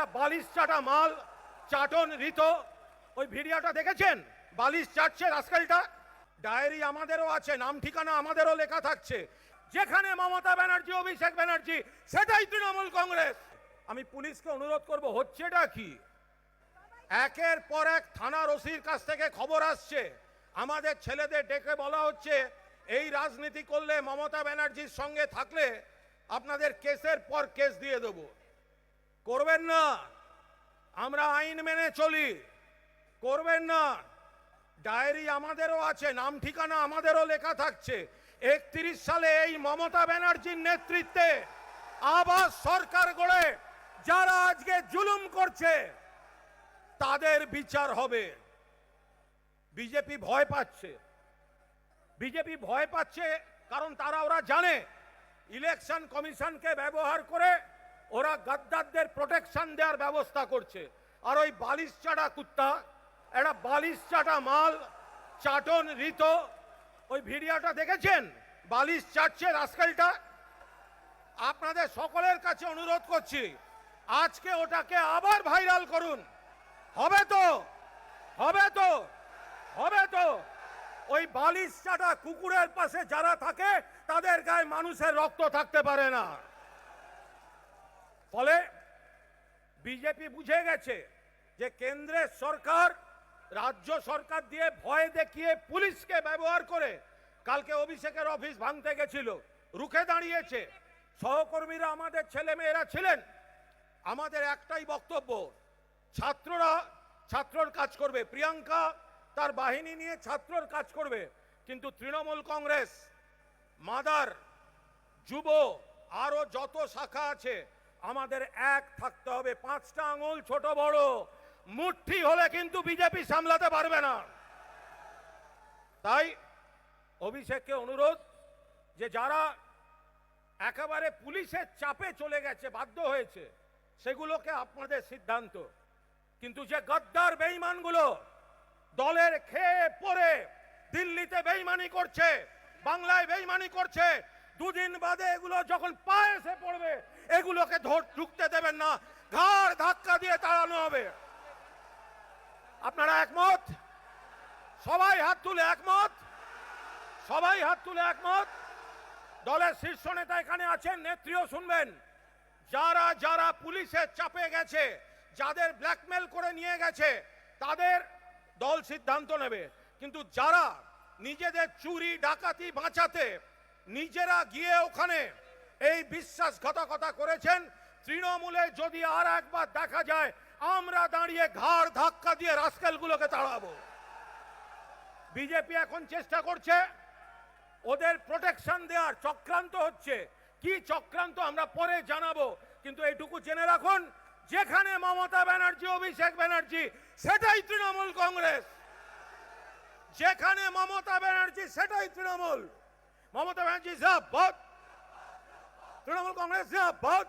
একটা বালিশ চাটা মাল চাটন ঋত ওই ভিডিওটা দেখেছেন? বালিশ চাটছে রাস্কেলটা। ডায়েরি আমাদেরও আছে, নাম ঠিকানা আমাদেরও লেখা থাকছে। যেখানে মমতা ব্যানার্জি, অভিষেক ব্যানার্জি, সেটাই তৃণমূল কংগ্রেস। আমি পুলিশকে অনুরোধ করব, হচ্ছেটা কি? একের পর এক থানার ওসির কাছ থেকে খবর আসছে, আমাদের ছেলেদের ডেকে বলা হচ্ছে এই রাজনীতি করলে, মমতা ব্যানার্জির সঙ্গে থাকলে আপনাদের কেসের পর কেস দিয়ে দেব। করবেন না, আমরা আইন মেনে চলি, করবেন না। ডায়েরি আমাদেরও আছে, নাম ঠিকানা আমাদেরও লেখা থাকছে। 31 সালে এই মমতা ব্যানার্জির নেতৃত্বে আবাস সরকার গড়ে যারা আজকে জুলুম করছে তাদের বিচার হবে। বিজেপি ভয় পাচ্ছে, বিজেপি ভয় পাচ্ছে কারণ ওরা জানে ইলেকশন কমিশনকে ব্যবহার করে ওরা গাদ্দারদের প্রোটেকশন দেওয়ার ব্যবস্থা করছে। আর ওই বালিশ চাটা কুত্তা, একটা বালিশ চাটা মাল চাটন ঋত ওই ভিডিওটা দেখেছেন? বালিশ চাটছে রাস্কেলটা। আপনাদের সকলের কাছে অনুরোধ করছি, আজকে ওটাকে আবার ভাইরাল করুন। হবে তো, হবে তো, হবে তো। ওই বালিশ চাটা কুকুরের পাশে যারা থাকে তাদের গায়ে মানুষের রক্ত থাকতে পারে না। ফলে বিজেপি বুঝে গেছে যে কেন্দ্রের সরকার রাজ্য সরকার দিয়ে ভয় দেখিয়ে পুলিশকে ব্যবহার করে, কালকে অভিষেকের অফিস ভাঙতে গেছিল, রুখে দাঁড়িয়েছে। সহকর্মীরা আমাদের ছেলে মেয়েরা ছিলেন। আমাদের একটাই বক্তব্য, ছাত্ররা ছাত্রর কাজ করবে, প্রিয়াঙ্কা তার বাহিনী নিয়ে ছাত্রর কাজ করবে, কিন্তু তৃণমূল কংগ্রেস, মাদার, যুব, আরো যত শাখা আছে আমাদের এক থাকতে হবে। 5টা আঙুল ছোট বড় মুঠি হলে কিন্তু বিজেপি সামলাতে পারবে না। তাই অভিষেককে অনুরোধ, যে যারা একেবারে পুলিশের চাপে চলে গেছে, বাধ্য হয়েছে, সেগুলোকে আপনাদের সিদ্ধান্ত। কিন্তু যে গদ্দার বেঈমানগুলো দলের খেয়ে পড়ে দিল্লিতে বেঈমানি করছে, বাংলায় বেঈমানি করছে, দুদিন বাদে এগুলো যখন পায়ে এসে পড়বে এগুলোকে ঢুকতে দেবেন না, ঘাড় ধাক্কা দিয়ে তাড়ানো হবে। আপনারা একমত? সবাই হাত তুলে একমত, সবাই হাত তুলে একমত। দলের শীর্ষ নেতা এখানে আছেন, নেত্রীও শুনবেন। যারা যারা পুলিশের চাপে গেছে, যাদের ব্ল্যাকমেল করে নিয়ে গেছে, তাদের দল সিদ্ধান্ত নেবে। কিন্তু যারা নিজেদের চুরি ডাকাতি বাঁচাতে নিজেরা গিয়ে ওখানে এই বিশ্বাসঘাতকতা করেছেন, তৃণমূলে যদি আর একবার দেখা যায়, আমরা দাঁড়িয়ে ঘাড় ধাক্কা দিয়ে রাস্কেলগুলোকে তাড়াবো। বিজেপি এখন চেষ্টা করছে ওদের প্রোটেকশন দেওয়ার, চক্রান্ত হচ্ছে। কি চক্রান্ত আমরা পরে জানাবো, কিন্তু এইটুকু জেনে রাখুন, যেখানে মমতা ব্যানার্জি, অভিষেক ব্যানার্জি, সেটাই তৃণমূল কংগ্রেস। যেখানে মমতা ব্যানার্জি সেটাই তৃণমূল। মমতা ব্যানার্জি জিন্দাবাদ, তৃণমূল কংগ্রেস জিন্দাবাদ।